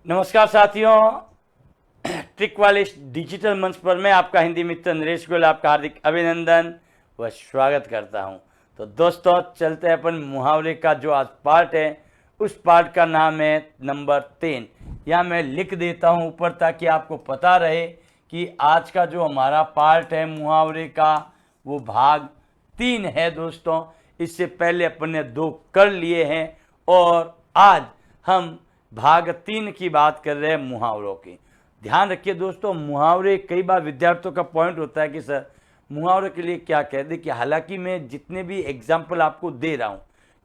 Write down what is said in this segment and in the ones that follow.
नमस्कार साथियों, ट्रिक वाले डिजिटल मंच पर मैं आपका हिंदी मित्र नरेश गोयल आपका हार्दिक अभिनंदन व स्वागत करता हूं। तो दोस्तों चलते हैं अपन मुहावरे का जो आज पार्ट है, उस पार्ट का नाम है नंबर 3। यहाँ मैं लिख देता हूं ऊपर ताकि आपको पता रहे कि आज का जो हमारा पार्ट है मुहावरे का वो भाग 3 है। दोस्तों इससे पहले अपन ने 2 कर लिए हैं और आज हम भाग 3 की बात कर रहे हैं मुहावरों की। ध्यान रखिए दोस्तों, मुहावरे कई बार विद्यार्थियों का पॉइंट होता है कि सर मुहावरे के लिए क्या कह दे। कि हालांकि मैं जितने भी एग्जाम्पल आपको दे रहा हूं,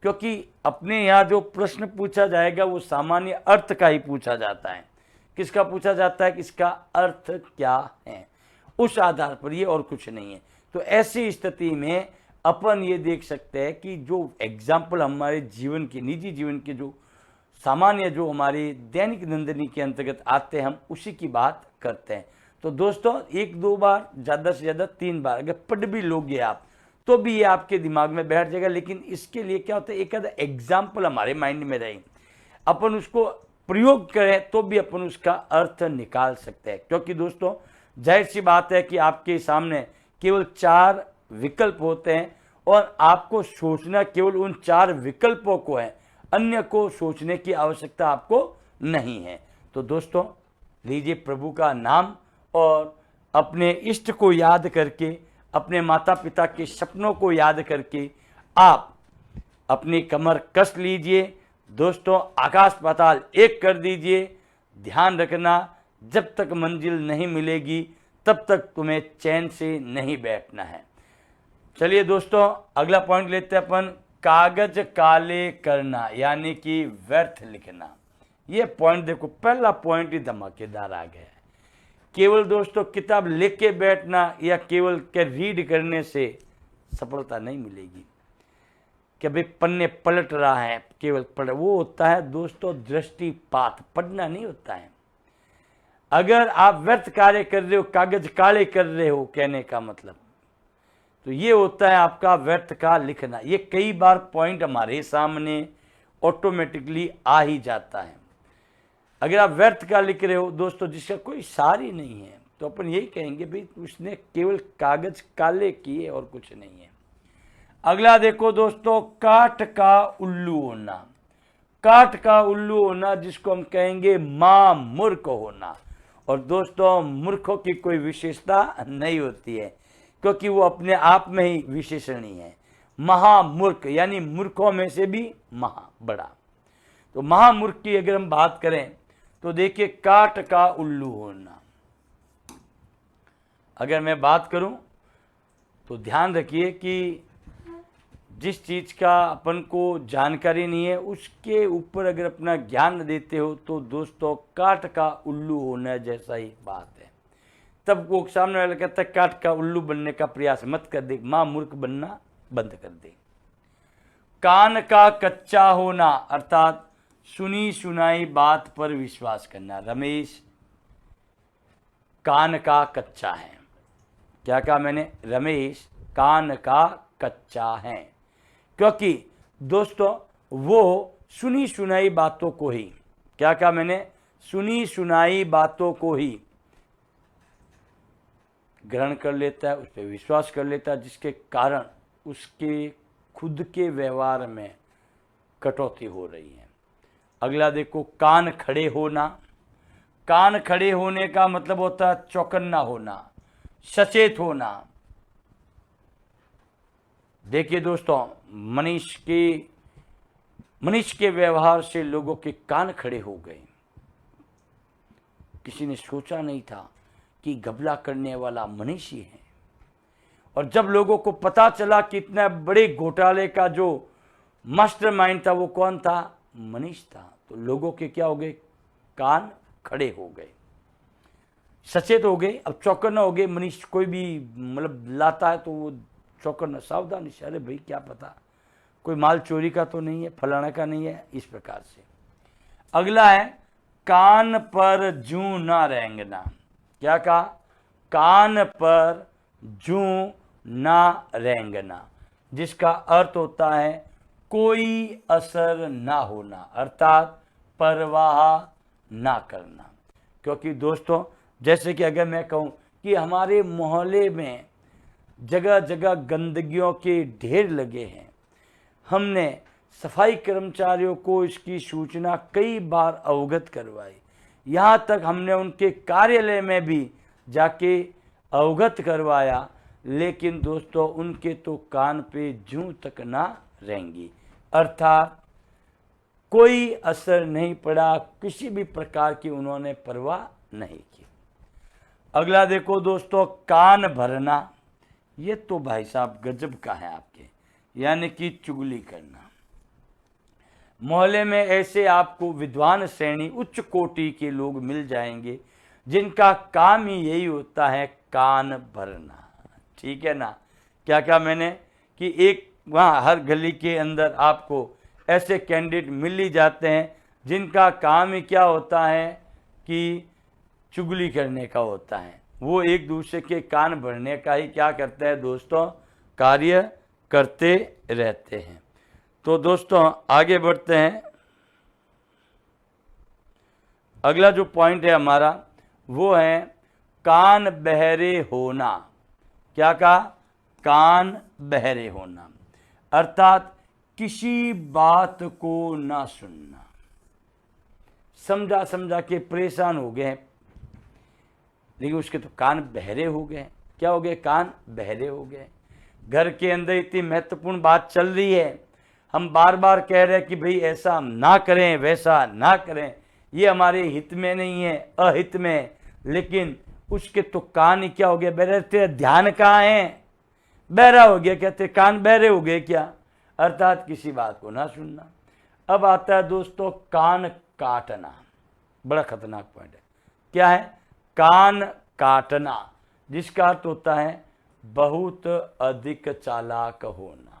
क्योंकि अपने यहाँ जो प्रश्न पूछा जाएगा वो सामान्य अर्थ का ही पूछा जाता है। किसका पूछा जाता है कि इसका अर्थ क्या है, उस आधार पर ये और कुछ नहीं है। तो ऐसी स्थिति में अपन ये देख सकते हैं कि जो एग्जाम्पल हमारे जीवन के निजी जीवन के जो सामान्य जो हमारी दैनिक नंदनी के अंतर्गत आते हैं, हम उसी की बात करते हैं। तो दोस्तों 1-2 बार, ज़्यादा से ज़्यादा 3 बार अगर पढ़ भी लोगे आप तो भी ये आपके दिमाग में बैठ जाएगा। लेकिन इसके लिए क्या होता है, एक आधा एग्जाम्पल हमारे माइंड में रहे, अपन उसको प्रयोग करें तो भी अपन उसका अर्थ निकाल सकते हैं। क्योंकि दोस्तों जाहिर सी बात है कि आपके सामने केवल 4 विकल्प होते हैं और आपको सोचना केवल उन 4 विकल्पों को है, अन्य को सोचने की आवश्यकता आपको नहीं है। तो दोस्तों लीजिए प्रभु का नाम और अपने इष्ट को याद करके, अपने माता पिता के सपनों को याद करके आप अपनी कमर कस लीजिए। दोस्तों आकाश पाताल एक कर दीजिए। ध्यान रखना, जब तक मंजिल नहीं मिलेगी तब तक तुम्हें चैन से नहीं बैठना है। चलिए दोस्तों अगला पॉइंट लेते हैं अपन, कागज काले करना यानी कि व्यर्थ लिखना। ये पॉइंट देखो, पहला पॉइंट ही धमाकेदार आ गया है। केवल दोस्तों किताब लिख के बैठना या केवल के रीड करने से सफलता नहीं मिलेगी। कि भाई पन्ने पलट रहा है, केवल पढ़, वो होता है दोस्तों दृष्टिपात, पढ़ना नहीं होता है। अगर आप व्यर्थ कार्य कर रहे हो, कागज काले कर रहे हो, कहने का मतलब तो ये होता है आपका व्यर्थ का लिखना। ये कई बार पॉइंट हमारे सामने ऑटोमेटिकली आ ही जाता है। अगर आप व्यर्थ का लिख रहे हो दोस्तों जिसका कोई सार ही नहीं है, तो अपन यही कहेंगे भाई उसने केवल कागज काले किए और कुछ नहीं है। अगला देखो दोस्तों, काठ का उल्लू होना। काठ का उल्लू होना जिसको हम कहेंगे महामूर्ख होना। और दोस्तों मूर्खों की कोई विशेषता नहीं होती है, क्योंकि वो अपने आप में ही विशेषणीय है। महामूर्ख यानी मूर्खों में से भी महा बड़ा। तो महामूर्ख की अगर हम बात करें तो देखिए काठ का उल्लू होना। अगर मैं बात करूं तो ध्यान रखिए कि जिस चीज का अपन को जानकारी नहीं है उसके ऊपर अगर अपना ज्ञान देते हो तो दोस्तों काठ का उल्लू होना जैसा ही बात है। तब वो सामने वाला कहता है काठ का उल्लू बनने का प्रयास मत कर दे, मां मूर्ख बनना बंद कर दे। कान का कच्चा होना अर्थात सुनी सुनाई बात पर विश्वास करना। रमेश कान का कच्चा है। क्या कहा मैंने? रमेश कान का कच्चा है। क्योंकि दोस्तों वो सुनी सुनाई बातों को ही, क्या कहा मैंने? सुनी सुनाई बातों को ही ग्रहण कर लेता है, उस पर विश्वास कर लेता है, जिसके कारण उसके खुद के व्यवहार में कटौती हो रही है। अगला देखो, कान खड़े होना। कान खड़े होने का मतलब होता है चौकन्ना होना, सचेत होना। देखिए दोस्तों मनीष के व्यवहार से लोगों के कान खड़े हो गए। किसी ने सोचा नहीं था कि घपला करने वाला मनीष ही है। और जब लोगों को पता चला कि इतने बड़े घोटाले का जो मास्टरमाइंड था वो कौन था? मनीष था। तो लोगों के क्या हो गए? कान खड़े हो गए, सचेत हो गए, अब चौकन्ना हो गए। मनीष कोई भी मतलब लाता है तो वो चौकन्ना, सावधानी से, अरे भाई क्या पता कोई माल चोरी का तो नहीं है, फलाना का नहीं है, इस प्रकार से। अगला है कान पर जूं ना रेंगना। क्या कहा? कान पर जूं ना रेंगना, जिसका अर्थ होता है कोई असर ना होना, अर्थात परवाह ना करना। क्योंकि दोस्तों जैसे कि अगर मैं कहूँ कि हमारे मोहल्ले में जगह जगह गंदगियों के ढेर लगे हैं, हमने सफाई कर्मचारियों को इसकी सूचना कई बार अवगत करवाई, यहाँ तक हमने उनके कार्यालय में भी जाके अवगत करवाया, लेकिन दोस्तों उनके तो कान पे जूं तक ना रहेंगी, अर्थात कोई असर नहीं पड़ा, किसी भी प्रकार की उन्होंने परवाह नहीं की। अगला देखो दोस्तों, कान भरना, ये तो भाई साहब गजब का है आपके, यानी कि चुगली करना। मोहल्ले में ऐसे आपको विद्वान श्रेणी उच्च कोटि के लोग मिल जाएंगे जिनका काम ही यही होता है कान भरना, ठीक है ना। क्या क्या मैंने कि एक वहाँ हर गली के अंदर आपको ऐसे कैंडिडेट मिल ही जाते हैं जिनका काम ही क्या होता है कि चुगली करने का होता है। वो एक दूसरे के कान भरने का ही क्या करते हैं दोस्तों, कार्य करते रहते हैं। तो दोस्तों आगे बढ़ते हैं। अगला जो पॉइंट है हमारा वो है कान बहरे होना। क्या कहा, कान बहरे होना, अर्थात किसी बात को ना सुनना। समझा समझा के परेशान हो गए, लेकिन उसके तो कान बहरे हो गए। क्या हो गए, कान बहरे हो गए। घर के अंदर इतनी महत्वपूर्ण बात चल रही है, हम बार बार कह रहे हैं कि भाई ऐसा हम ना करें, वैसा ना करें, ये हमारे हित में नहीं है, अहित में, लेकिन उसके तो कान ही क्या हो गया, बहरे। तेरा ध्यान कहाँ है, बहरा हो गया। कहते कान बहरे हो गए क्या, अर्थात किसी बात को ना सुनना। अब आता है दोस्तों कान काटना, बड़ा खतरनाक पॉइंट है। क्या है, कान काटना, जिसका अर्थ होता है बहुत अधिक चालाक होना,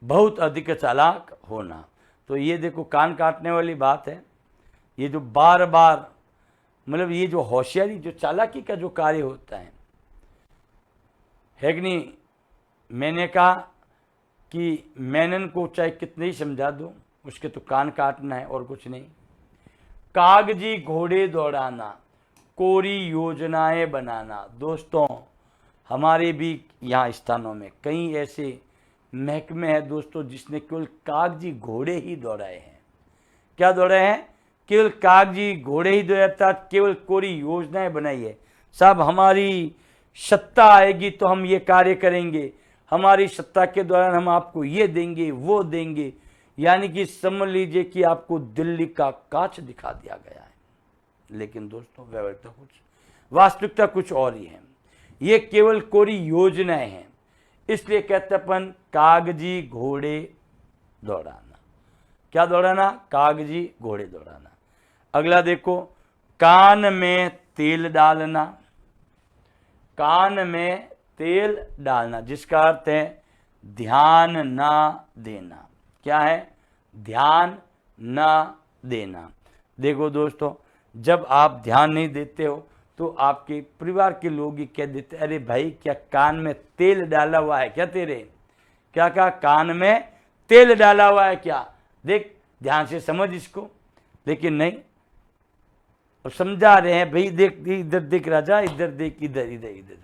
बहुत अधिक चालाक होना। तो ये देखो कान काटने वाली बात है। ये जो बार बार मतलब ये जो होशियारी, जो चालाकी का जो कार्य होता है कि नहीं। मैंने कहा कि मेनन को चाहे कितने ही समझा दो, उसके तो कान काटना है और कुछ नहीं। कागजी घोड़े दौड़ाना, कोरी योजनाएं बनाना। दोस्तों हमारे भी यहाँ स्थानों में कई ऐसे महकमे हैं दोस्तों जिसने केवल कागजी घोड़े ही दौड़ाए हैं। क्या दौड़ाए हैं, केवल कागजी घोड़े ही दौड़ाए, अर्थात केवल कोरी योजनाएं बनाई है। साहब हमारी सत्ता आएगी तो हम ये कार्य करेंगे, हमारी सत्ता के दौरान हम आपको ये देंगे वो देंगे, यानी कि समझ लीजिए कि आपको दिल्ली का कांच दिखा दिया गया है। लेकिन दोस्तों वास्तविकता कुछ और ही है। ये केवल कोरी योजनाएं हैं, इसलिए कहते अपन कागजी घोड़े दौड़ाना। क्या दौड़ाना, कागजी घोड़े दौड़ाना। अगला देखो, कान में तेल डालना, कान में तेल डालना, जिसका अर्थ है ध्यान ना देना। क्या है, ध्यान ना देना। देखो दोस्तों जब आप ध्यान नहीं देते हो तो आपके परिवार के लोग ही कह देते, अरे भाई क्या कान में तेल डाला हुआ है क्या तेरे, क्या कहा, कान में तेल डाला हुआ है क्या, देख ध्यान से समझ इसको। लेकिन नहीं, और समझा रहे हैं भाई देख इधर देख राजा, इधर देख, इधर इधर इधर,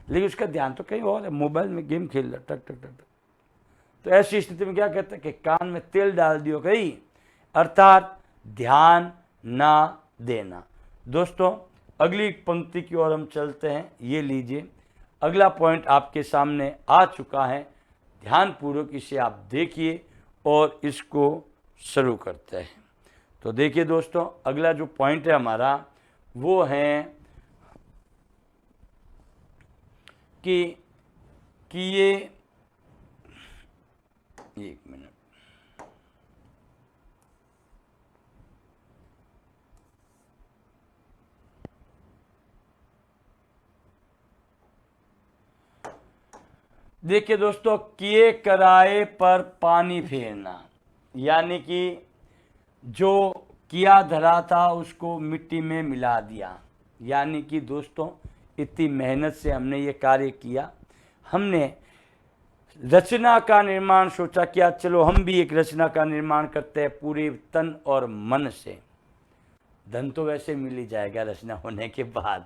लेकिन उसका ध्यान तो कहीं और है, मोबाइल में गेम खेल रहा, टक टक टक। तो ऐसी स्थिति में क्या कहते हैं कि कान में तेल डाल दियो कहीं, अर्थात ध्यान ना देना। दोस्तों अगली पंक्ति की ओर हम चलते हैं। ये लीजिए, अगला पॉइंट आपके सामने आ चुका है, ध्यानपूर्वक इसे आप देखिए और इसको शुरू करते हैं। तो देखिए दोस्तों, अगला जो पॉइंट है हमारा वो है कि ये एक मिनट, देखिए दोस्तों, किए कराए पर पानी फेरना, यानी कि जो किया धरा था उसको मिट्टी में मिला दिया। यानी कि दोस्तों इतनी मेहनत से हमने ये कार्य किया, हमने रचना का निर्माण सोचा क्या, चलो हम भी एक रचना का निर्माण करते हैं पूरे तन और मन से। धन तो वैसे मिल ही जाएगा रचना होने के बाद,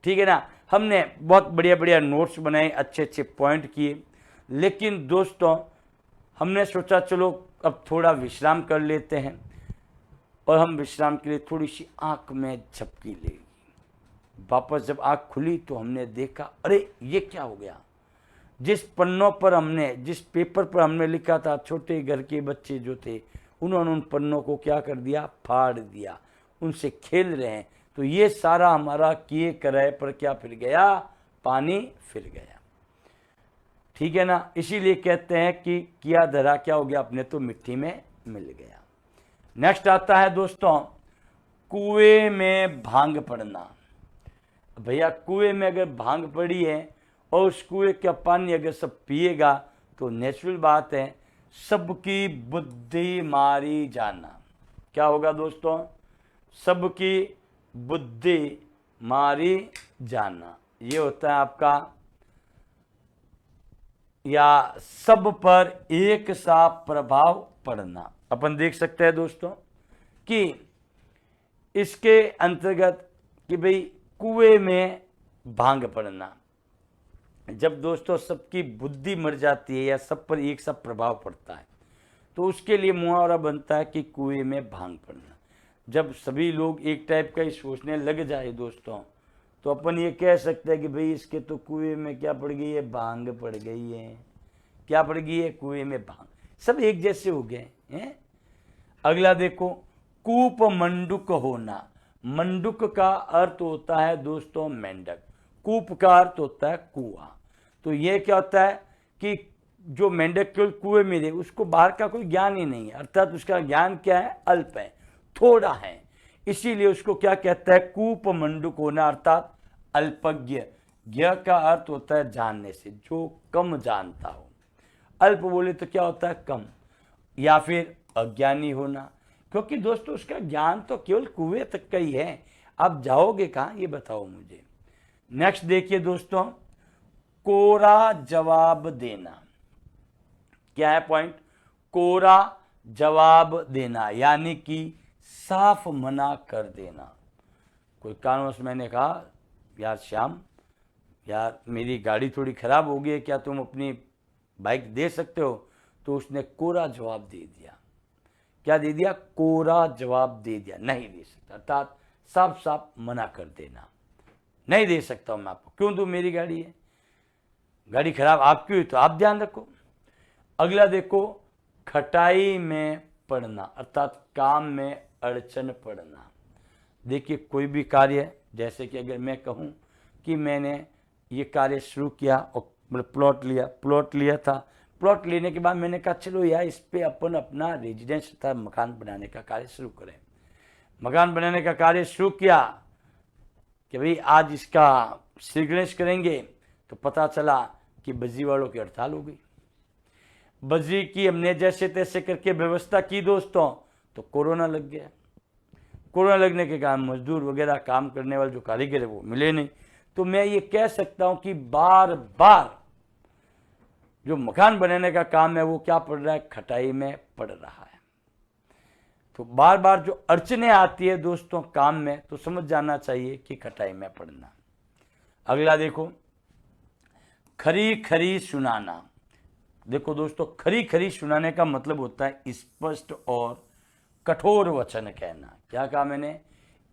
ठीक है ना। हमने बहुत बढ़िया बढ़िया नोट्स बनाए, अच्छे अच्छे पॉइंट किए, लेकिन दोस्तों हमने सोचा चलो अब थोड़ा विश्राम कर लेते हैं, और हम विश्राम के लिए थोड़ी सी आंख में झपकी लेगी। वापस जब आंख खुली तो हमने देखा अरे ये क्या हो गया। जिस पन्नों पर हमने, जिस पेपर पर हमने लिखा था, छोटे घर के बच्चे जो थे उन्होंने उन पन्नों को क्या कर दिया, फाड़ दिया, उनसे खेल रहे हैं। तो ये सारा हमारा किए कराए पर क्या फिर गया, पानी फिर गया, ठीक है ना। इसीलिए कहते हैं कि किया धरा क्या हो गया, अपने तो मिट्टी में मिल गया। नेक्स्ट आता है दोस्तों कुएं में भांग पड़ना। भैया कुएं में अगर भांग पड़ी है और उस कुएं का पानी अगर सब पिएगा तो नेचुरल बात है सबकी बुद्धि मारी जाना। क्या होगा दोस्तों, सबकी बुद्धि मारी जाना, ये होता है आपका, या सब पर एक सा प्रभाव पड़ना। अपन देख सकते हैं दोस्तों कि इसके अंतर्गत कि भाई कुएं में भांग पड़ना, जब दोस्तों सबकी बुद्धि मर जाती है या सब पर एक सा प्रभाव पड़ता है तो उसके लिए मुहावरा बनता है कि कुएं में भांग पड़ना। जब सभी लोग एक टाइप का ही सोचने लग जाए दोस्तों तो अपन ये कह सकते हैं कि भाई इसके तो कुएं में क्या पड़ गई है, भांग पड़ गई है। क्या पड़ गई है, कुएं में भांग, सब एक जैसे हो गए हैं। अगला देखो कूप मंडुक होना। मंडुक का अर्थ होता है दोस्तों मेंढक, कूप का अर्थ होता है कुआं। तो ये क्या होता है कि जो मेंढक केवल कुएं में रहे उसको बाहर का कोई ज्ञान ही नहीं है, अर्थात उसका ज्ञान क्या है, अल्प है, थोड़ा है, इसीलिए उसको क्या कहता है, कूप मंडुक होना, अर्थात अल्पज्ञ। ज्ञ का अर्थ होता है जानने से, जो कम जानता हो। अल्प बोले तो क्या होता है, कम, या फिर अज्ञानी होना, क्योंकि दोस्तों उसका ज्ञान तो केवल कुएं तक का ही है। आप जाओगे कहाँ, ये बताओ मुझे। नेक्स्ट देखिए दोस्तों कोरा जवाब देना। क्या है पॉइंट, कोरा जवाब देना, यानी कि साफ मना कर देना। कोई कारणवश मैंने कहा यार श्याम, यार मेरी गाड़ी थोड़ी खराब हो गई है, क्या तुम अपनी बाइक दे सकते हो, तो उसने कोरा जवाब दे दिया। क्या दे दिया, कोरा जवाब दे दिया, नहीं दे सकता, अर्थात साफ साफ मना कर देना, नहीं दे सकता हूं मैं आपको, क्यों दूं, मेरी गाड़ी है, गाड़ी खराब आपकी हुई तो आप ध्यान रखो। अगला देखो खटाई में पड़ना, अर्थात काम में अड़चन पड़ना। देखिए कोई भी कार्य, जैसे कि अगर मैं कहूं कि मैंने ये कार्य शुरू किया और प्लॉट लिया था, प्लॉट लेने के बाद मैंने कहा चलो यार इस पे अपन अपना रेजिडेंस था मकान बनाने का कार्य शुरू करें। मकान बनाने का कार्य शुरू किया कि भाई आज इसका श्रीगणेश करेंगे, तो पता चला कि बजरी वालों की हड़ताल हो गई। बजरी की हमने जैसे तैसे करके व्यवस्था की दोस्तों, तो कोरोना लग गया। कोरोना लगने के कारण मजदूर वगैरह काम करने वाले जो कारीगर है वो मिले नहीं। तो मैं ये कह सकता हूं कि बार बार जो मकान बनाने का काम है वो क्या पड़ रहा है, खटाई में पड़ रहा है। तो बार बार जो अड़चने आती है दोस्तों काम में, तो समझ जाना चाहिए कि खटाई में पड़ना। अगला देखो खरी खरी सुनाना। देखो दोस्तों खरी खरी सुनाने का मतलब होता है स्पष्ट और कठोर वचन कहना। क्या कहा मैंने,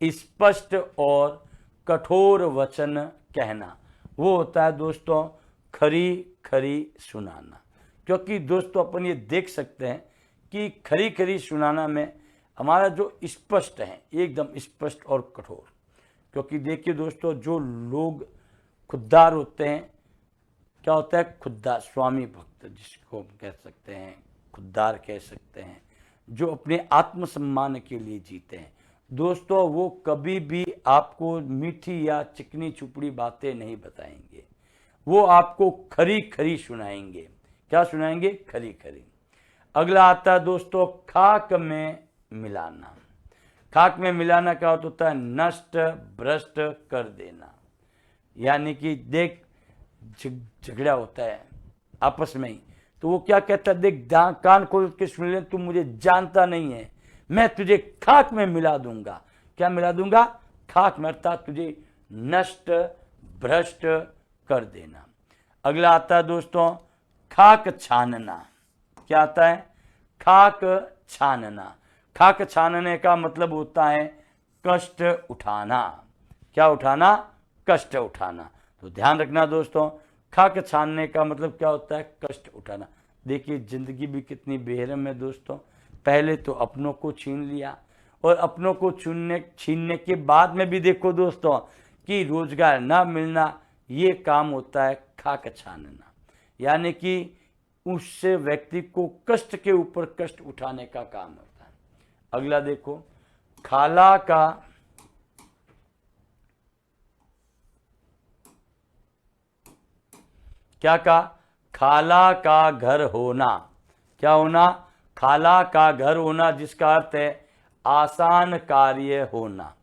स्पष्ट और कठोर वचन कहना, वो होता है दोस्तों खरी खरी सुनाना। क्योंकि दोस्तों अपन ये देख सकते हैं कि खरी खरी सुनाना में हमारा जो स्पष्ट है, एकदम स्पष्ट और कठोर। क्योंकि देखिए दोस्तों जो लोग खुददार होते हैं, क्या होता है खुददार, स्वामी भक्त जिसको हम कह सकते हैं, खुददार कह सकते हैं, जो अपने आत्मसम्मान के लिए जीते हैं दोस्तों, वो कभी भी आपको मीठी या चिकनी चुपड़ी बातें नहीं बताएंगे, वो आपको खरी खरी सुनाएंगे। क्या सुनाएंगे, खरी खरी। अगला आता है दोस्तों खाक में मिलाना। खाक में मिलाना का अर्थ होता है नष्ट भ्रष्ट कर देना। यानी कि देख झगड़ा होता है आपस में ही, तो वो क्या कहता है, देख कान खोल के सुन ले, तू मुझे जानता नहीं है, मैं तुझे खाक में मिला दूंगा। क्या मिला दूंगा? खाक में, अर्थात तुझे नष्ट भ्रष्ट कर देना। अगला आता है दोस्तों खाक छानना। क्या आता है? खाक छानना। खाक छानने का मतलब होता है कष्ट उठाना। क्या उठाना? कष्ट उठाना। तो ध्यान रखना दोस्तों, खाक छानने का मतलब क्या होता है? कष्ट उठाना। देखिए जिंदगी भी कितनी बेरहम है दोस्तों। पहले तो अपनों को छीन लिया, और अपनों को छीनने के बाद में भी देखो दोस्तों कि रोजगार ना मिलना, ये काम होता है खाक छानना। यानी कि उस व्यक्ति को कष्ट के ऊपर कष्ट उठाने का काम होता है। अगला देखो खाला का क्या कहा? खाला का घर होना। क्या होना? खाला का घर होना, जिसका अर्थ है आसान कार्य होना।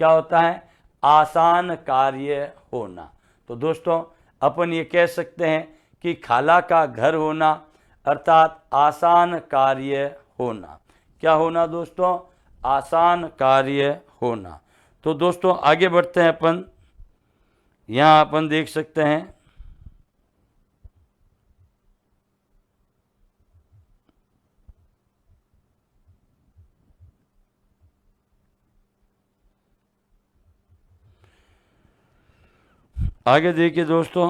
क्या होता है? आसान कार्य होना। तो दोस्तों अपन ये कह सकते हैं कि खाला का घर होना अर्थात आसान कार्य होना। क्या होना दोस्तों? आसान कार्य होना। तो दोस्तों आगे बढ़ते हैं अपन। यहाँ अपन देख सकते हैं आगे देखिए दोस्तों,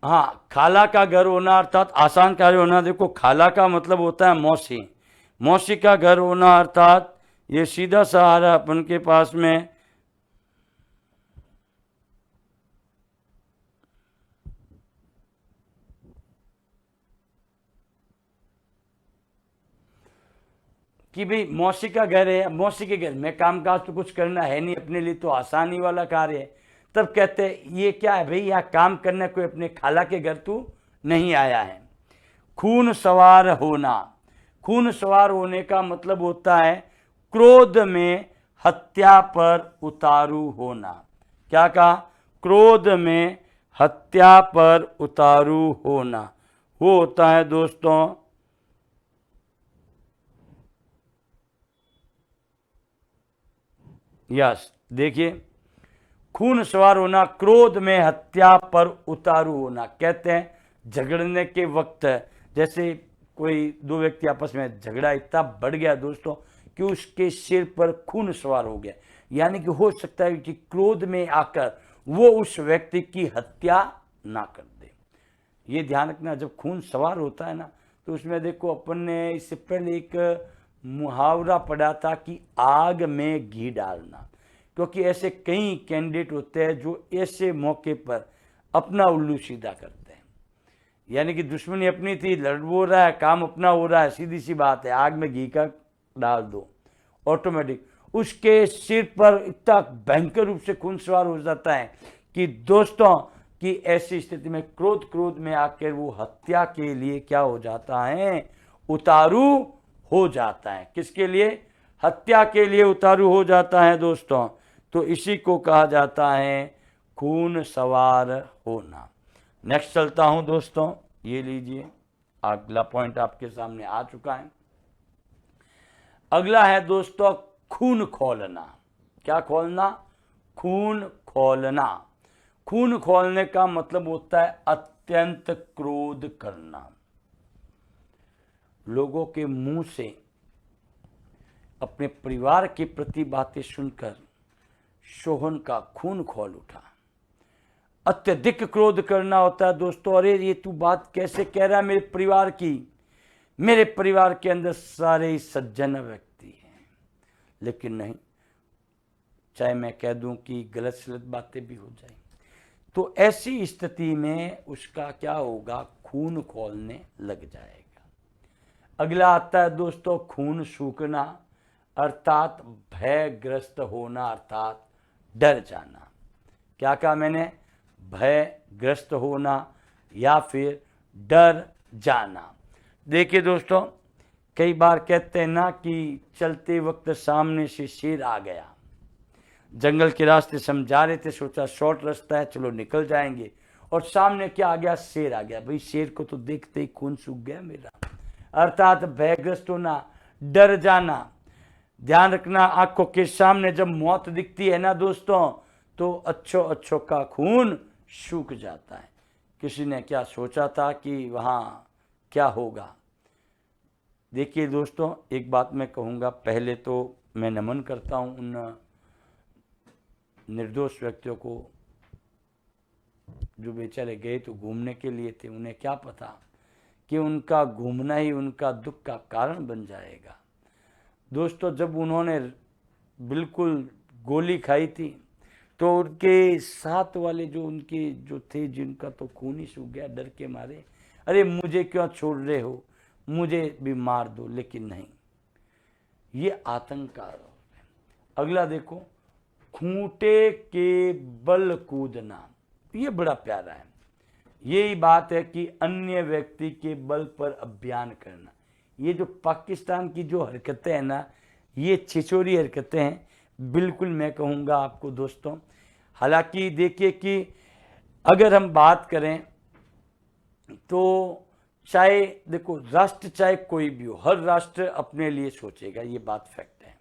हाँ खाला का घर होना अर्थात आसान कार्य होना। देखो खाला का मतलब होता है मौसी। मौसी का घर होना अर्थात ये सीधा सहारा अपन के पास में कि भाई मौसी का घर है, मौसी के घर में काम काज तो कुछ करना है नहीं, अपने लिए तो आसानी वाला कार्य है। तब कहते हैं ये क्या है भाई, यहाँ काम करना, कोई अपने खाला के घर तू नहीं आया है। खून सवार होना। खून सवार होने का मतलब होता है क्रोध में हत्या पर उतारू होना। क्या कहा? क्रोध में हत्या पर उतारू होना। वो होता है दोस्तों यस, देखिए खून सवार होना, क्रोध में हत्या पर उतारू होना। कहते हैं झगड़ने के वक्त, जैसे कोई दो व्यक्ति आपस में झगड़ा इतना बढ़ गया दोस्तों कि उसके सिर पर खून सवार हो गया, यानी कि हो सकता है कि क्रोध में आकर वो उस व्यक्ति की हत्या ना कर दे। ये ध्यान रखना, जब खून सवार होता है ना, तो उसमें देखो अपन ने इससे पहले एक मुहावरा पढ़ा था कि आग में घी डालना, क्योंकि ऐसे कई कैंडिडेट होते हैं जो ऐसे मौके पर अपना उल्लू सीधा करते हैं। यानी कि दुश्मनी अपनी थी, लड़ वो रहा है, काम अपना हो रहा है, सीधी सी बात है, आग में घी का डाल दो, ऑटोमेटिक उसके सिर पर इतना भयंकर रूप से खून सवार हो जाता है कि दोस्तों कि ऐसी स्थिति में क्रोध में आकर वो हत्या के लिए क्या हो जाता है? उतारू हो जाता है। किसके लिए? हत्या के लिए उतारू हो जाता है दोस्तों। तो इसी को कहा जाता है खून सवार होना। नेक्स्ट चलता हूं दोस्तों, ये लीजिए अगला पॉइंट आपके सामने आ चुका है। अगला है दोस्तों खून खोलना। क्या खोलना? खून खोलना। खून खोलने का मतलब होता है अत्यंत क्रोध करना। लोगों के मुंह से अपने परिवार के प्रति बातें सुनकर सोहन का खून खोल उठा। अत्यधिक क्रोध करना होता है दोस्तों। अरे ये तू बात कैसे कह रहा है मेरे परिवार की? मेरे परिवार के अंदर सारे ही सज्जन व्यक्ति हैं, लेकिन नहीं, चाहे मैं कह दूं कि गलत सलत बातें भी हो जाए, तो ऐसी स्थिति में उसका क्या होगा? खून खोलने लग जाएगा। अगला आता है दोस्तों खून सूखना, अर्थात भयग्रस्त होना, अर्थात डर जाना। क्या कहा मैंने? भयग्रस्त होना या फिर डर जाना। देखिए दोस्तों, कई बार कहते हैं ना कि चलते वक्त सामने से शेर आ गया, जंगल के रास्ते से हम जा रहे थे, सोचा शॉर्ट रास्ता है, चलो निकल जाएंगे, और सामने क्या आ गया, शेर आ गया। भाई शेर को तो देखते ही खून सूख गया मेरा। अर्थात भयग्रस्त होना, डर जाना। ध्यान रखना, आंखों के सामने जब मौत दिखती है ना दोस्तों, तो अच्छों अच्छों का खून सूख जाता है। किसी ने क्या सोचा था कि वहाँ क्या होगा। देखिए दोस्तों, एक बात मैं कहूँगा, पहले तो मैं नमन करता हूँ उन निर्दोष व्यक्तियों को जो बेचारे गए तो घूमने के लिए थे। उन्हें क्या पता कि उनका घूमना ही उनका दुख का कारण बन जाएगा। दोस्तों, जब उन्होंने बिल्कुल गोली खाई थी तो उनके साथ वाले जो थे, जिनका तो खून ही सूख गया डर के मारे, अरे मुझे क्यों छोड़ रहे हो, मुझे भी मार दो। लेकिन नहीं, ये आतंक है। अगला देखो, खूंटे के बल कूदना, ये बड़ा प्यारा है। यही बात है कि अन्य व्यक्ति के बल पर अभियान करना। ये जो पाकिस्तान की जो हरकतें हैं ना, ये छिछोरी हरकतें हैं, बिल्कुल मैं कहूँगा आपको दोस्तों। हालांकि देखिए कि अगर हम बात करें तो चाहे देखो, राष्ट्र चाहे कोई भी हो, हर राष्ट्र अपने लिए सोचेगा, ये बात फैक्ट है।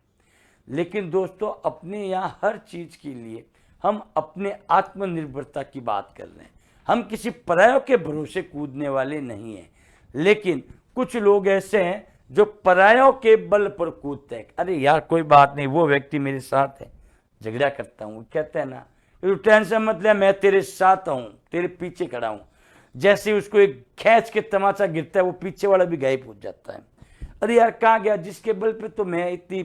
लेकिन दोस्तों, अपने यहाँ हर चीज़ के लिए हम अपने आत्मनिर्भरता की बात कर रहे हैं। हम किसी परायों के भरोसे कूदने वाले नहीं हैं। लेकिन कुछ लोग ऐसे हैं जो परायों के बल पर कूदते हैं। अरे यार कोई बात नहीं, वो व्यक्ति मेरे साथ है, झगड़ा करता हूँ, कहते हैं ना, टेंशन मत ले, मैं तेरे साथ हूँ, तेरे पीछे खड़ा हूँ। जैसे उसको एक खींच के तमाचा गिरता है, वो पीछे वाला भी गायब हो जाता है। अरे यार कहाँ गया, जिसके बल पे तो मैं इतनी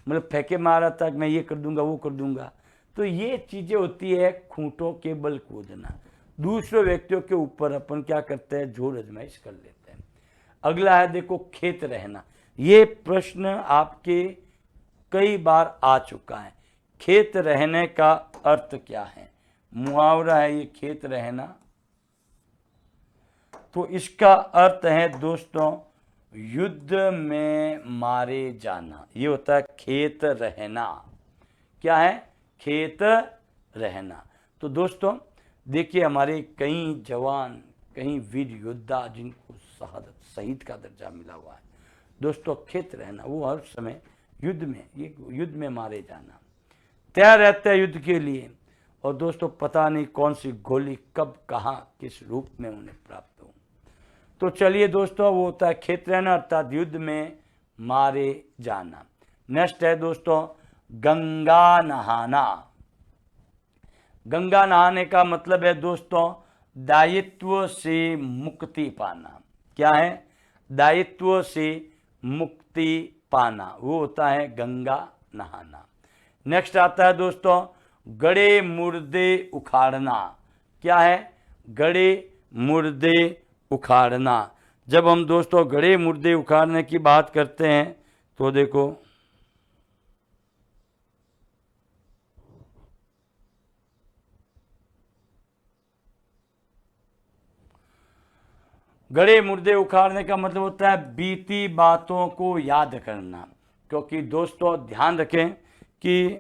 मतलब फेंके मारा था कि मैं ये कर दूंगा वो कर दूंगा। तो ये चीजें होती है खूंटों के बल कूदना। दूसरे व्यक्तियों के ऊपर अपन क्या करते हैं, जोर आजमाइश कर लेते हैं। अगला है देखो, खेत रहना। ये प्रश्न आपके कई बार आ चुका है। खेत रहने का अर्थ क्या है? मुहावरा है ये खेत रहना। तो इसका अर्थ है दोस्तों, युद्ध में मारे जाना। ये होता है खेत रहना। क्या है? खेत रहना। तो दोस्तों देखिए, हमारे कई जवान, कई वीर योद्धा जिनको शहादत, शहीद का दर्जा मिला हुआ है दोस्तों, खेत रहना, वो हर समय युद्ध में, ये युद्ध में मारे जाना, तैयार रहते हैं युद्ध के लिए। और दोस्तों पता नहीं कौन सी गोली कब कहाँ किस रूप में उन्हें प्राप्त हो। तो चलिए दोस्तों, वो होता है खेत रहना, अर्थात युद्ध में मारे जाना। नेक्स्ट है दोस्तों, गंगा नहाना। गंगा नहाने का मतलब है दोस्तों, दायित्व से मुक्ति पाना। क्या है? दायित्व से मुक्ति पाना, वो होता है गंगा नहाना। नेक्स्ट आता है दोस्तों, गड़े मुर्दे उखाड़ना। क्या है? गड़े मुर्दे उखाड़ना। जब हम दोस्तों गड़े मुर्दे उखाड़ने की बात करते हैं तो देखो, गड़े मुर्दे उखाड़ने का मतलब होता है बीती बातों को याद करना। क्योंकि दोस्तों ध्यान रखें कि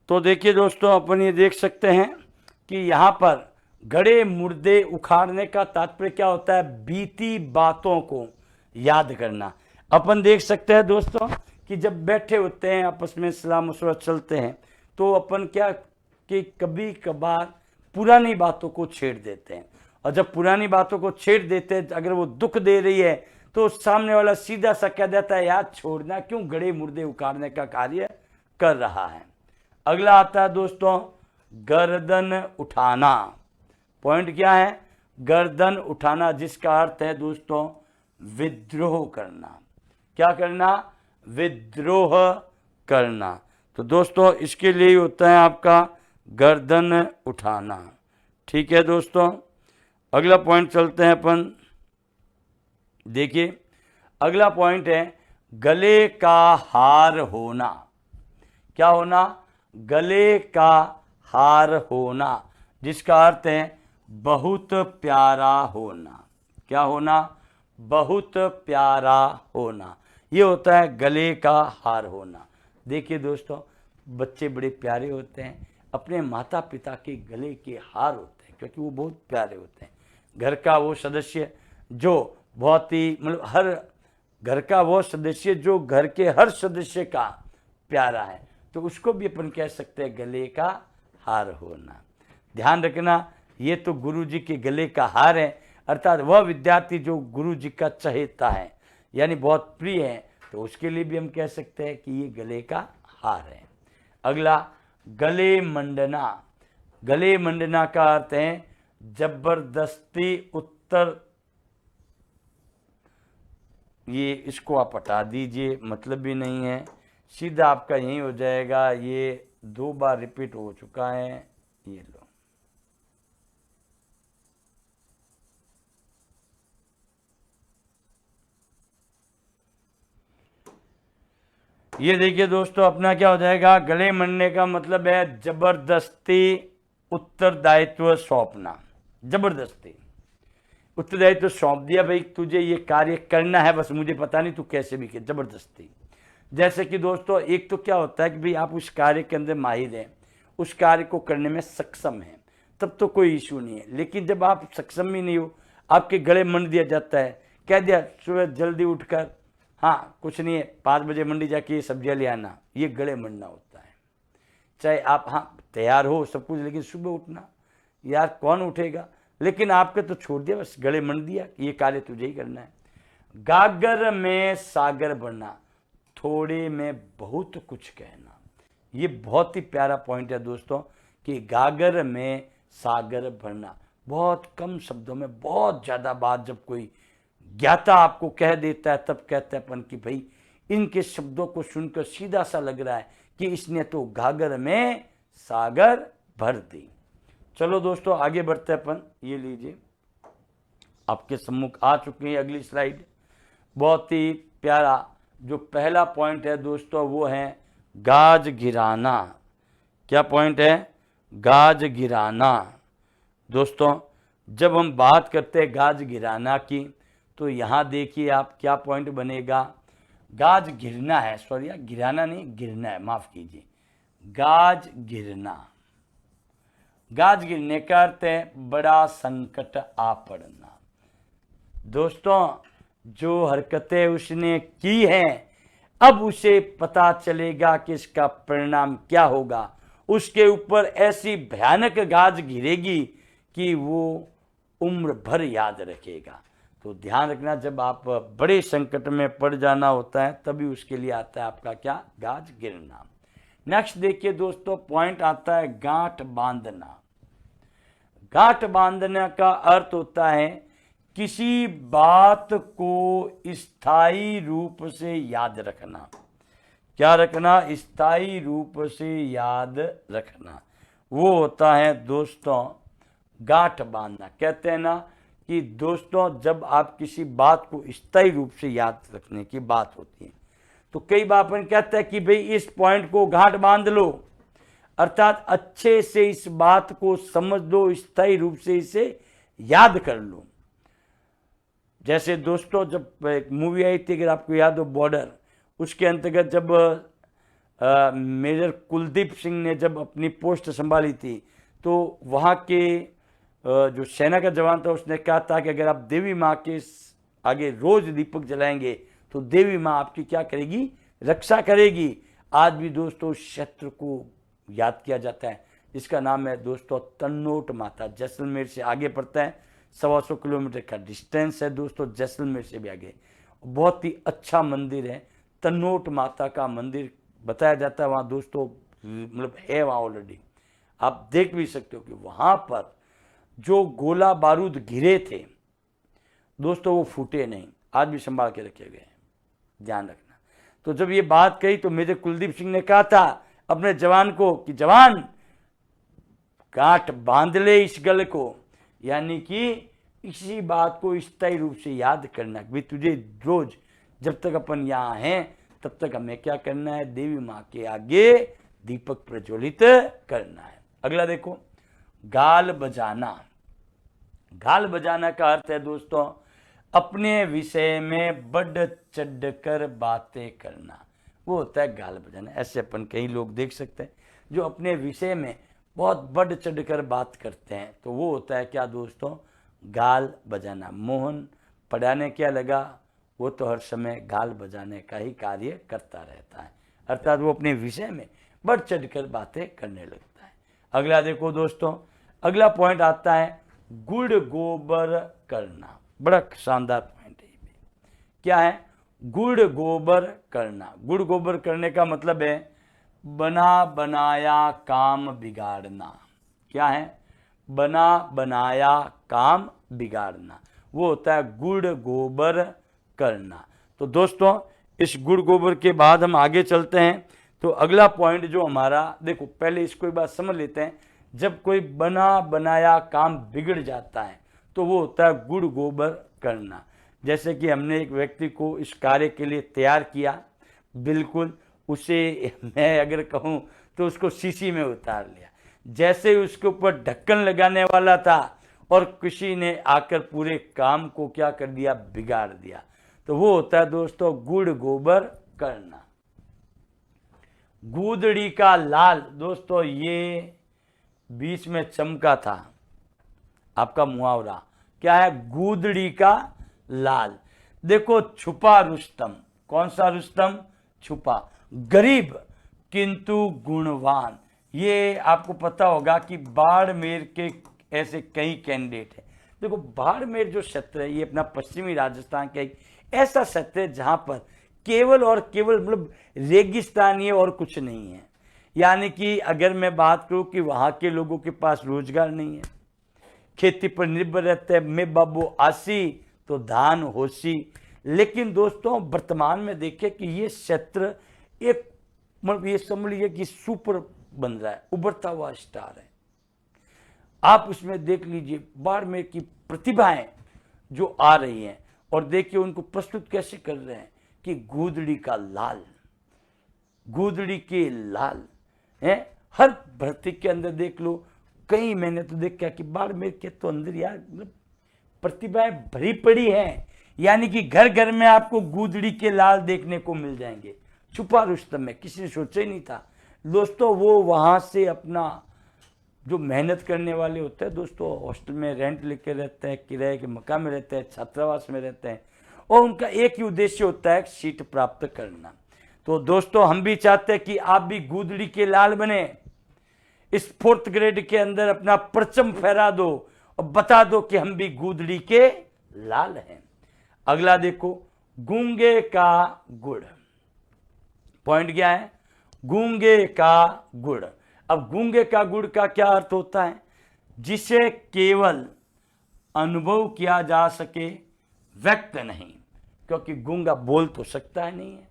तो देखिए दोस्तों, अपन ये देख सकते हैं कि यहाँ पर गड़े मुर्दे उखाड़ने का तात्पर्य क्या होता है? बीती बातों को याद करना। अपन देख सकते हैं दोस्तों कि जब बैठे होते हैं आपस में सलाह मशवरा चलते हैं तो अपन क्या कि कभी कभार पुरानी बातों को छेड़ देते हैं, और जब पुरानी बातों को छेड़ देते हैं अगर वो दुख दे रही है तो सामने वाला सीधा सा कह देता है यार छोड़ना, क्यों गड़े मुर्दे उखाड़ने का कार्य कर रहा है। अगला आता है दोस्तों गर्दन उठाना। पॉइंट क्या है? गर्दन उठाना, जिसका अर्थ है दोस्तों विद्रोह करना। क्या करना? विद्रोह करना। तो दोस्तों इसके लिए होता है आपका गर्दन उठाना। ठीक है दोस्तों, अगला पॉइंट चलते हैं अपन। देखिए अगला पॉइंट है गले का हार होना। क्या होना? गले का हार होना, जिसका अर्थ है बहुत प्यारा होना। क्या होना? बहुत प्यारा होना। ये होता है गले का हार होना। देखिए दोस्तों, बच्चे बड़े प्यारे होते हैं, अपने माता पिता के गले के हार होते हैं क्योंकि वो बहुत प्यारे होते हैं। घर का वो सदस्य जो बहुत ही मतलब हर घर का वो सदस्य जो घर के हर सदस्य का प्यारा है, तो उसको भी अपन कह सकते हैं गले का हार होना। ध्यान रखना, ये तो गुरु जी के गले का हार है, अर्थात वह विद्यार्थी जो गुरु जी का चहेता है यानी बहुत प्रिय है, तो उसके लिए भी हम कह सकते हैं कि ये गले का हार है। अगला गले मंडना। गले मंडना का अर्थ है जबरदस्ती उत्तर। ये इसको आप हटा दीजिए, मतलब भी नहीं है, सीधा आपका यही हो जाएगा। ये 2 बार रिपीट हो चुका है, ये लो। ये देखिए दोस्तों, अपना क्या हो जाएगा? गले मंडने का मतलब है जबरदस्ती उत्तरदायित्व सौंपना। जबरदस्ती उत्तरदायित्व सौंप दिया, भाई तुझे ये कार्य करना है, बस मुझे पता नहीं तू कैसे भी कर, जबरदस्ती। जैसे कि दोस्तों एक तो क्या होता है कि भाई आप उस कार्य के अंदर माहिर हैं, उस कार्य को करने में सक्षम हैं, तब तो कोई इशू नहीं है। लेकिन जब आप सक्षम ही नहीं हो, आपके गले मंड दिया जाता है, कह दिया सुबह जल्दी उठकर हाँ कुछ नहीं है 5 बजे मंडी जाके ये सब्जियां ले आना, ये गले मंडना होता है। चाहे आप हाँ तैयार हो सब कुछ, लेकिन सुबह उठना यार कौन उठेगा, लेकिन आपके तो छोड़ दिया, बस गले मंड दिया कि ये कार्य तुझे ही करना है। गागर में सागर बनना, थोड़े में बहुत कुछ कहना। ये बहुत ही प्यारा पॉइंट है दोस्तों कि गागर में सागर भरना, बहुत कम शब्दों में बहुत ज़्यादा बात जब कोई ज्ञाता आपको कह देता है तब कहते हैं अपन कि भाई इनके शब्दों को सुनकर सीधा सा लग रहा है कि इसने तो गागर में सागर भर दी। चलो दोस्तों आगे बढ़ते हैं अपन। ये लीजिए आपके सम्मुख आ चुकी है अगली स्लाइड। बहुत ही प्यारा जो पहला पॉइंट है दोस्तों वो है गाज गिराना। क्या पॉइंट है? गाज गिराना। दोस्तों जब हम बात करते हैं गाज गिराना की, तो यहाँ देखिए आप क्या पॉइंट बनेगा। गाज गिरना है, सॉरी गिराना नहीं गिरना है, माफ कीजिए, गाज गिरना। गाज गिरने का अर्थ है बड़ा संकट आ पड़ना। दोस्तों जो हरकतें उसने की हैं अब उसे पता चलेगा कि इसका परिणाम क्या होगा। उसके ऊपर ऐसी भयानक गाज गिरेगी कि वो उम्र भर याद रखेगा। तो ध्यान रखना, जब आप बड़े संकट में पड़ जाना होता है तभी उसके लिए आता है आपका क्या? गाज गिरना। नेक्स्ट देखिए दोस्तों, पॉइंट आता है गांठ बांधना। गांठ बांधने का अर्थ होता है किसी बात को स्थायी रूप से याद रखना। क्या रखना? स्थायी रूप से याद रखना, वो होता है दोस्तों गांठ बांधना। कहते हैं ना कि दोस्तों जब आप किसी बात को स्थायी रूप से याद रखने की बात होती है तो कई बार अपन कहते हैं कि भाई इस पॉइंट को गांठ बांध लो, अर्थात अच्छे से इस बात को समझ लो, स्थायी रूप से इसे याद कर लो। जैसे दोस्तों जब एक मूवी आई थी अगर आपको याद हो बॉर्डर, उसके अंतर्गत जब मेजर कुलदीप सिंह ने जब अपनी पोस्ट संभाली थी तो वहाँ के जो सेना का जवान था उसने कहा था कि अगर आप देवी माँ के आगे रोज दीपक जलाएंगे तो देवी माँ आपकी क्या करेगी? रक्षा करेगी। आज भी दोस्तों शस्त्र को याद किया जाता है, इसका नाम है दोस्तों तन्नोट माता। जैसलमेर से आगे पड़ता है, 125 किलोमीटर का डिस्टेंस है दोस्तों, जैसलमेर से भी आगे। बहुत ही अच्छा मंदिर है, तन्नोट माता का मंदिर बताया जाता है। वहाँ दोस्तों मतलब है वहाँ ऑलरेडी, आप देख भी सकते हो कि वहाँ पर जो गोला बारूद घिरे थे दोस्तों वो फूटे नहीं, आज भी संभाल के रखे गए हैं, ध्यान रखना। तो जब ये बात कही तो मेजर कुलदीप सिंह ने कहा था अपने जवान को कि जवान गांठ बांध ले इस गल को, यानी कि इसी बात को स्थायी रूप से याद करना कि तुझे रोज जब तक अपन यहाँ हैं तब तक हमें क्या करना है, देवी माँ के आगे दीपक प्रज्वलित करना है। अगला देखो, गाल बजाना। गाल बजाना का अर्थ है दोस्तों अपने विषय में बढ़ चढ़ कर बातें करना, वो होता है गाल बजाना। ऐसे अपन कई लोग देख सकते हैं जो अपने विषय में बहुत बढ़ चढ़ कर बात करते हैं, तो वो होता है क्या दोस्तों, गाल बजाना। मोहन पढ़ाने क्या लगा, वो तो हर समय गाल बजाने का ही कार्य करता रहता है, अर्थात वो अपने विषय में बढ़ चढ़ कर बातें करने लगता है। अगला देखो दोस्तों, अगला पॉइंट आता है गुड़ गोबर करना। बड़ा शानदार पॉइंट है। क्या है गुड़ गोबर करना? गुड़ गोबर करने का मतलब है बना बनाया काम बिगाड़ना। क्या है? बना बनाया काम बिगाड़ना, वो होता है गुड़ गोबर करना। तो दोस्तों इस गुड़ गोबर के बाद हम आगे चलते हैं। तो अगला पॉइंट जो हमारा, देखो पहले इसको एक बात समझ लेते हैं। जब कोई बना बनाया काम बिगड़ जाता है तो वो होता है गुड़ गोबर करना। जैसे कि हमने एक व्यक्ति को इस कार्य के लिए तैयार किया, बिल्कुल उसे मैं अगर कहूँ तो उसको शीशी में उतार लिया। जैसे ही उसके ऊपर ढक्कन लगाने वाला था और किसी ने आकर पूरे काम को क्या कर दिया, बिगाड़ दिया, तो वो होता है दोस्तों गुड़ गोबर करना। गूदड़ी का लाल, दोस्तों ये बीच में चमका था आपका मुहावरा। क्या है? गूदड़ी का लाल। देखो छुपा रुस्तम, कौन सा रुस्तम? छुपा। गरीब किंतु गुणवान, ये आपको पता होगा कि बाड़मेर के ऐसे कई कैंडिडेट हैं। देखो बाड़मेर जो क्षेत्र है ये अपना पश्चिमी राजस्थान का एक ऐसा क्षेत्र है जहां पर केवल और केवल मतलब रेगिस्तान ही और कुछ नहीं है। यानी कि अगर मैं बात करूं कि वहां के लोगों के पास रोजगार नहीं है, खेती पर निर्भर रहते हैं, मैं बाबू आसी तो धान होसी। लेकिन दोस्तों वर्तमान में देखें कि ये क्षेत्र एक मतलब ये समझ लीजिए कि सुपर बन रहा है, उभरता हुआ स्टार है। आप उसमें देख लीजिए बाड़मेर की प्रतिभाएं जो आ रही हैं और देखिए उनको प्रस्तुत कैसे कर रहे हैं कि गूदड़ी का लाल, गूदड़ी के लाल है। हर भर्ती के अंदर देख लो, कई मैंने तो देखा कि बाड़मेर के तो अंदर यार मतलब प्रतिभाएं भरी पड़ी हैं। यानी कि घर घर में आपको गूदड़ी के लाल देखने को मिल जाएंगे। छुपा रुस्तम में किसी ने सोचा ही नहीं था दोस्तों। वो वहां से अपना जो मेहनत करने वाले होते हैं दोस्तों, हॉस्टल में रेंट लेके रहते हैं, किराए के मकान में रहते हैं, छात्रावास में रहते हैं और उनका एक ही उद्देश्य होता है सीट प्राप्त करना। तो दोस्तों हम भी चाहते हैं कि आप भी गूदड़ी के लाल बने, इस 4th ग्रेड के अंदर अपना परचम फहरा दो और बता दो कि हम भी गूदड़ी के लाल हैं। अगला देखो गूंगे का गुड़। पॉइंट क्या है? गूंगे का गुड़। अब गूंगे का गुड़ का क्या अर्थ होता है? जिसे केवल अनुभव किया जा सके, व्यक्त नहीं, क्योंकि गूंगा बोल तो सकता है नहीं है,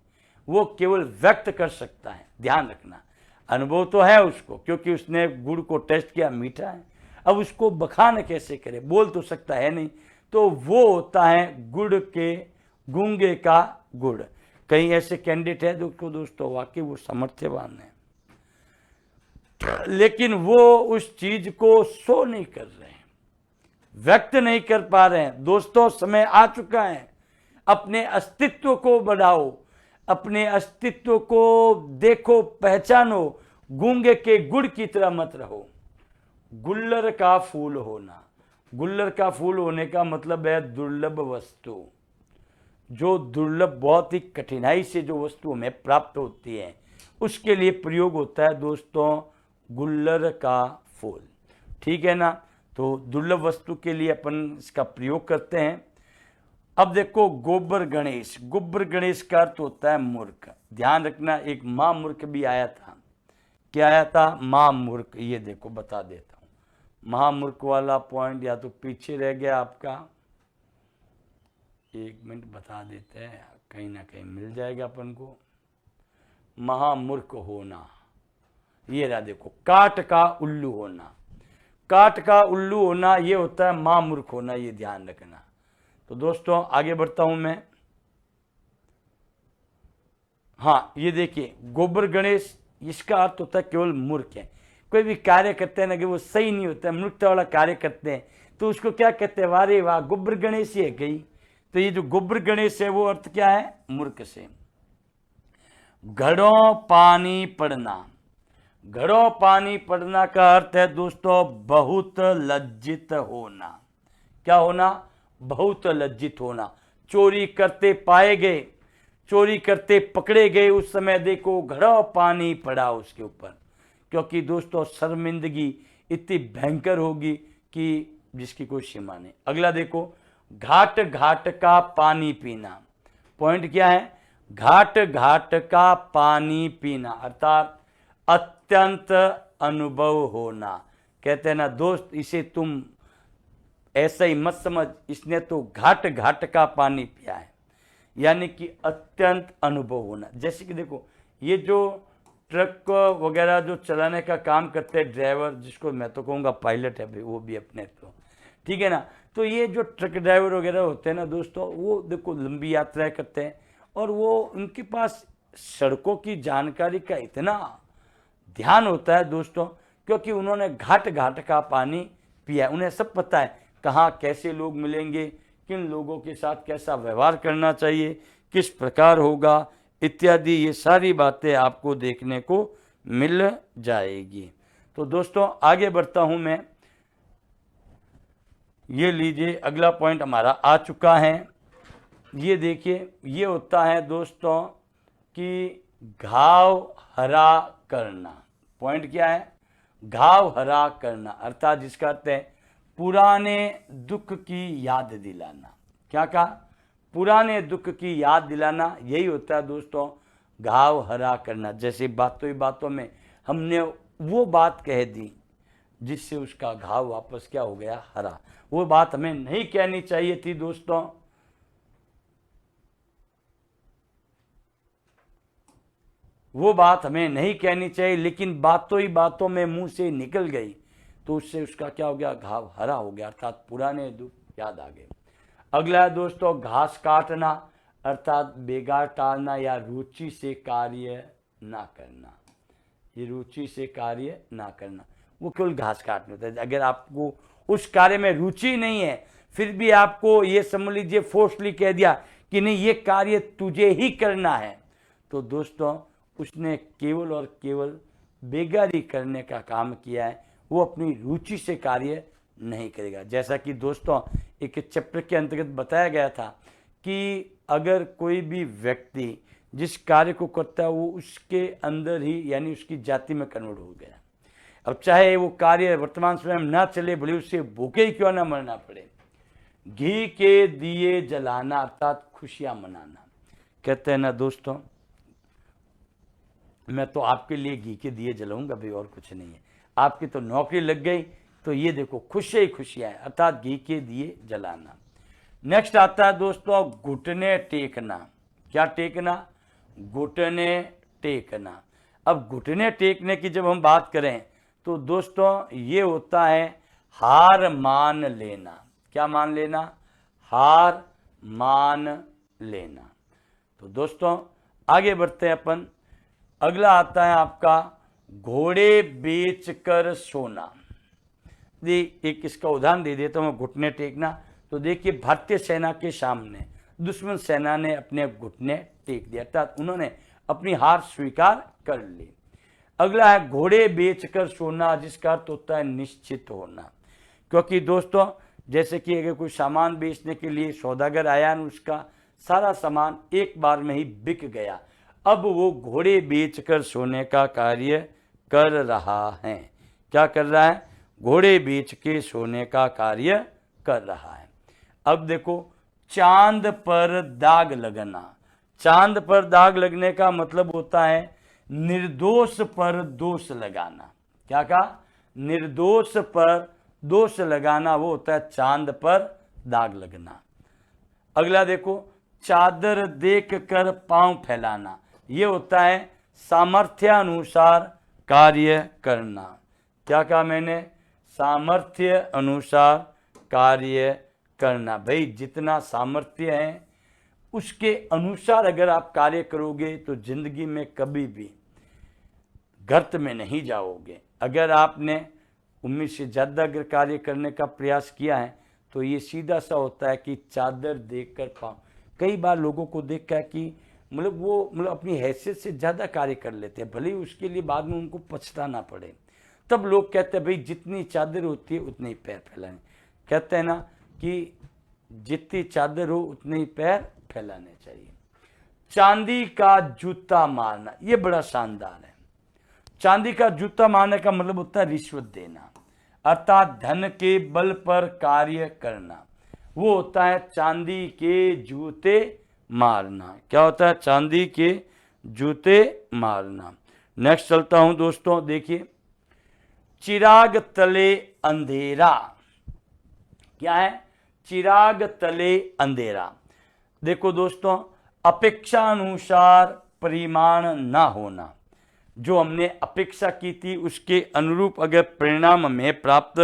वो केवल व्यक्त कर सकता है। ध्यान रखना, अनुभव तो है उसको क्योंकि उसने गुड़ को टेस्ट किया, मीठा है। अब उसको बखान कैसे करे, बोल तो सकता है नहीं, तो वो होता है गुड़ के गूंगे का गुड़। कई ऐसे कैंडिडेट है दोस्तों वाकई वो सामर्थ्यवान है, लेकिन वो उस चीज को शो नहीं कर रहे हैं, व्यक्त नहीं कर पा रहे हैं। दोस्तों समय आ चुका है, अपने अस्तित्व को बढ़ाओ, अपने अस्तित्व को देखो, पहचानो, गूंगे के गुड़ की तरह मत रहो। गुल्लर का फूल होना, गुल्लर का फूल होने का मतलब है दुर्लभ वस्तु। जो दुर्लभ, बहुत ही कठिनाई से जो वस्तु हमें प्राप्त होती है, उसके लिए प्रयोग होता है दोस्तों गुल्लर का फूल। ठीक है ना। तो दुर्लभ वस्तु के लिए अपन इसका प्रयोग करते हैं। अब देखो गोबर गणेश, गोबर गणेश का अर्थ होता है मूर्ख। ध्यान रखना, एक मां मूर्ख भी आया था। क्या आया था? मां मूर्ख। ये देखो बता देता हूं, महामूर्ख वाला पॉइंट या तो पीछे रह गया आपका, 1 मिनट बता देते हैं, कहीं ना कहीं मिल जाएगा अपन को। महामूर्ख होना, ये रहा देखो, काट का उल्लू होना। काट का उल्लू होना ये होता है महामूर्ख होना, ये ध्यान रखना। तो दोस्तों आगे बढ़ता हूं मैं। हाँ, ये देखिए गोबर गणेश, इसका अर्थ होता है केवल मूर्ख है। कोई भी कार्य करते हैं ना कि वो सही नहीं होता है, मूर्खता वाला कार्य करते हैं, तो उसको क्या कहते हैं? वारे वाह, गोबर गणेश ही है गई। तो ये जो गोबर गणेश है वो अर्थ क्या है? मूर्ख से। घड़ों पानी पड़ना, घड़ों पानी पड़ना का अर्थ है दोस्तों बहुत लज्जित होना। क्या होना? बहुत लज्जित होना। चोरी करते पाए गए, चोरी करते पकड़े गए, उस समय देखो घड़ा पानी पड़ा उसके ऊपर, क्योंकि दोस्तों शर्मिंदगी इतनी भयंकर होगी कि जिसकी कोई सीमा नहीं। अगला देखो, घाट घाट का पानी पीना। पॉइंट क्या है? घाट घाट का पानी पीना अर्थात अत्यंत अनुभव होना। कहते हैं ना दोस्त, इसे तुम ऐसा ही मत समझ, इसने तो घाट घाट का पानी पिया है, यानी कि अत्यंत अनुभव होना। जैसे कि देखो ये जो ट्रक वगैरह जो चलाने का काम करते हैं ड्राइवर, जिसको मैं तो कहूँगा पायलट है भाई, वो भी अपने तो ठीक है ना। तो ये जो ट्रक ड्राइवर वगैरह होते हैं ना दोस्तों, वो देखो लंबी यात्राएं करते हैं और वो उनके पास सड़कों की जानकारी का इतना ध्यान होता है दोस्तों, क्योंकि उन्होंने घाट घाट का पानी पिया है। उन्हें सब पता है कहाँ कैसे लोग मिलेंगे, किन लोगों के साथ कैसा व्यवहार करना चाहिए, किस प्रकार होगा इत्यादि, ये सारी बातें आपको देखने को मिल जाएगी। तो दोस्तों आगे बढ़ता हूं मैं। ये लीजिए अगला पॉइंट हमारा आ चुका है। ये देखिए, ये होता है दोस्तों कि घाव हरा करना। पॉइंट क्या है? घाव हरा करना अर्थात जिसका अर्थ है पुराने दुख की याद दिलाना। क्या कहा? पुराने दुख की याद दिलाना, यही होता है दोस्तों घाव हरा करना। जैसे बातों ही बातों में हमने वो बात कह दी जिससे उसका घाव वापस क्या हो गया? हरा। वो बात हमें नहीं कहनी चाहिए थी दोस्तों, वो बात हमें नहीं कहनी चाहिए, लेकिन बातों ही बातों में मुंह से निकल गई, तो उससे उसका क्या हो गया? घाव हरा हो गया, अर्थात पुराने दुख याद आ गए। अगला है दोस्तों घास काटना अर्थात बेगार टालना या रुचि से कार्य ना करना। ये रुचि से कार्य ना करना, वो केवल घास काटने होता है। अगर आपको उस कार्य में रुचि नहीं है, फिर भी आपको ये समझ लीजिए फोर्सली कह दिया कि नहीं ये कार्य तुझे ही करना है, तो दोस्तों उसने केवल और केवल बेगारी करने का काम किया है, वो अपनी रुचि से कार्य नहीं करेगा। जैसा कि दोस्तों एक चैप्टर के अंतर्गत बताया गया था कि अगर कोई भी व्यक्ति जिस कार्य को करता है वो उसके अंदर ही यानी उसकी जाति में कन्वर्ट हो गया, अब चाहे वो कार्य वर्तमान समय में ना चले, भले उससे भूखे ही क्यों ना मरना पड़े। घी के दिए जलाना अर्थात खुशियां मनाना। कहते हैं ना दोस्तों, मैं तो आपके लिए घी के दिए जलाऊंगा भाई, और कुछ नहीं है। आपकी तो नौकरी लग गई, तो ये देखो खुशी ही खुशियां है अर्थात घी के दिए जलाना। नेक्स्ट आता है दोस्तों घुटने टेकना। क्या टेकना? घुटने टेकना। अब घुटने टेकने की जब हम बात करें तो दोस्तों ये होता है हार मान लेना। क्या मान लेना? हार मान लेना। तो दोस्तों आगे बढ़ते हैं अपन। अगला आता है आपका घोड़े बेचकर सोना। एक इसका उदाहरण दे देता हूं, घुटने टेकना। तो देखिए भारतीय सेना के सामने दुश्मन सेना ने अपने घुटने टेक दिया अर्थात उन्होंने अपनी हार स्वीकार कर ली। अगला है घोड़े बेचकर सोना, जिसका अर्थ होता है निश्चित होना। क्योंकि दोस्तों जैसे कि अगर कोई सामान बेचने के लिए सौदागर आया न, उसका सारा सामान एक बार में ही बिक गया। अब वो घोड़े बेचकर सोने का कार्य कर रहा है। क्या कर रहा है? घोड़े बेच के सोने का कार्य कर रहा है। अब देखो, चांद पर दाग लगना। चांद पर दाग लगने का मतलब होता है निर्दोष पर दोष लगाना। क्या कहा? निर्दोष पर दोष लगाना, वो होता है चांद पर दाग लगना। अगला देखो, चादर देख कर पांव फैलाना, ये होता है सामर्थ्यानुसार कार्य करना। क्या कहा मैंने? सामर्थ्य अनुसार कार्य करना। भाई जितना सामर्थ्य है उसके अनुसार अगर आप कार्य करोगे तो जिंदगी में कभी भी गर्त में नहीं जाओगे। अगर आपने उम्मीद से ज़्यादा अगर कार्य करने का प्रयास किया है तो ये सीधा सा होता है कि चादर देखकर पाँव। कई बार लोगों को देखा है कि वो अपनी हैसियत से ज़्यादा कार्य कर लेते हैं, भले ही उसके लिए बाद में उनको पछताना पड़े। तब लोग कहते हैं भाई जितनी चादर होती है उतने ही पैर फैलाने। कहते हैं ना कि जितनी चादर हो उतने ही पैर फैलाने चाहिए। चांदी का जूता मारना, ये बड़ा शानदार है। चांदी का जूता मारने का मतलब होता है रिश्वत देना, अर्थात धन के बल पर कार्य करना। वो होता है चांदी के जूते मारना। क्या होता है? चांदी के जूते मारना। नेक्स्ट चलता हूं दोस्तों, देखिए, चिराग तले अंधेरा। क्या है? चिराग तले अंधेरा। देखो दोस्तों, अपेक्षानुसार परिमाण ना होना। जो हमने अपेक्षा की थी उसके अनुरूप अगर परिणाम हमें प्राप्त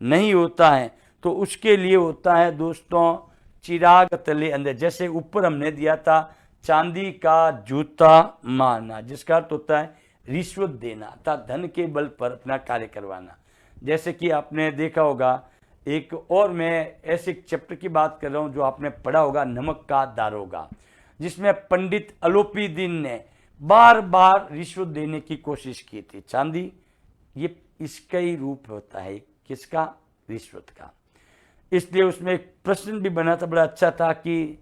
नहीं होता है तो उसके लिए होता है दोस्तों चिराग तले अंधेरा। जैसे ऊपर हमने दिया था चांदी का जूता मारना, जिसका अर्थ होता है रिश्वत देना अर्थात धन के बल पर अपना कार्य करवाना। जैसे कि आपने देखा होगा एक और, मैं ऐसे एक चैप्टर की बात कर रहा हूँ जो आपने पढ़ा होगा, नमक का दारोगा, जिसमें पंडित अलोपीदीन ने बार बार रिश्वत देने की कोशिश की थी। चांदी ये इसका ही रूप होता है। किसका? रिश्वत का। इसलिए उसमें एक प्रश्न भी बना था, बड़ा अच्छा था, कि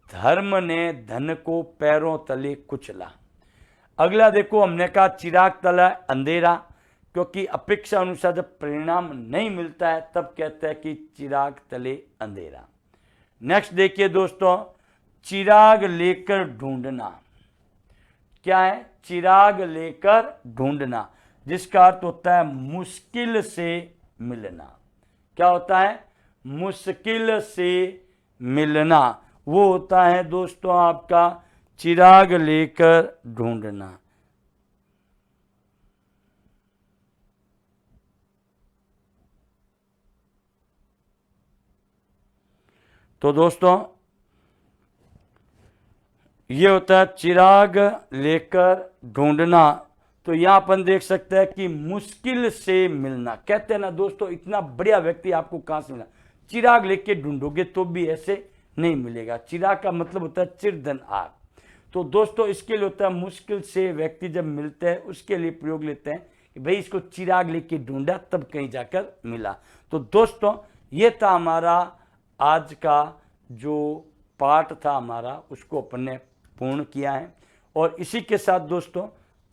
धर्म ने धन को पैरों तले कुचला। अगला देखो, हमने कहा चिराग तला अंधेरा, क्योंकि अपेक्षा अनुसार जब परिणाम नहीं मिलता है तब कहते हैं कि चिराग तले अंधेरा। नेक्स्ट देखिए दोस्तों, चिराग लेकर ढूंढना। क्या है? चिराग लेकर ढूंढना, जिसका अर्थ होता है मुश्किल से मिलना। क्या होता है? मुश्किल से मिलना। वो होता है दोस्तों आपका चिराग लेकर ढूंढना। तो दोस्तों ये होता है चिराग लेकर ढूंढना। तो यहां अपन देख सकते हैं कि मुश्किल से मिलना। कहते हैं ना दोस्तों, इतना बढ़िया व्यक्ति आपको कहां से मिला? चिराग लेके ढूंढोगे तो भी ऐसे नहीं मिलेगा। चिराग का मतलब होता है चिरधन आग। तो दोस्तों इसके लिए होता है मुश्किल से व्यक्ति जब मिलते हैं उसके लिए प्रयोग लेते हैं कि भाई इसको चिराग लेके ढूंढा तब कहीं जाकर मिला। तो दोस्तों ये था हमारा आज का जो पाठ था हमारा, उसको अपन ने पूर्ण किया है। और इसी के साथ दोस्तों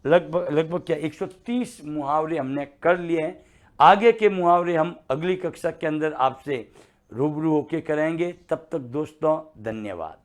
लगभग क्या 130 मुहावरे हमने कर लिए हैं। आगे के मुहावरे हम अगली कक्षा के अंदर आपसे रूबरू होके करेंगे। तब तक दोस्तों धन्यवाद।